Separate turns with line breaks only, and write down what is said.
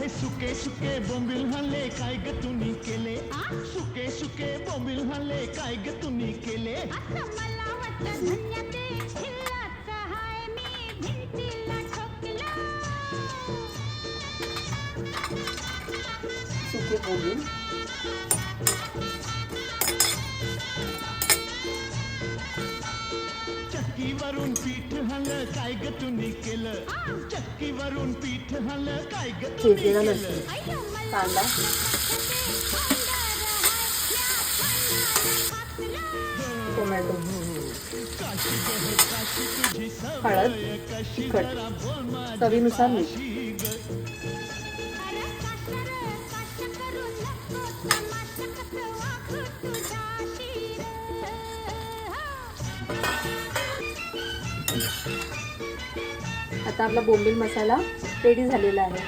हे सुके सुके बोंबील हाले काय ग तुम्ही केले सुके सुके बोंबील हाले काय ग तुम्ही केले
मला वाटलं धन्य ते खिल्लाचं हाय मी भिंतीला ठोकलं
सुके बोंबील
चक्कीवरून पीठ हालं काय ग तुम्ही केलं चक्कीवरून पीठ हालं काय ग तुम्ही
चिरलेला
केलं
लसूण कांदा टोमॅटो हळद तिखट चवीनुसार मीठ आता आपला बोंबील मसाला रेडी झालेला आहे.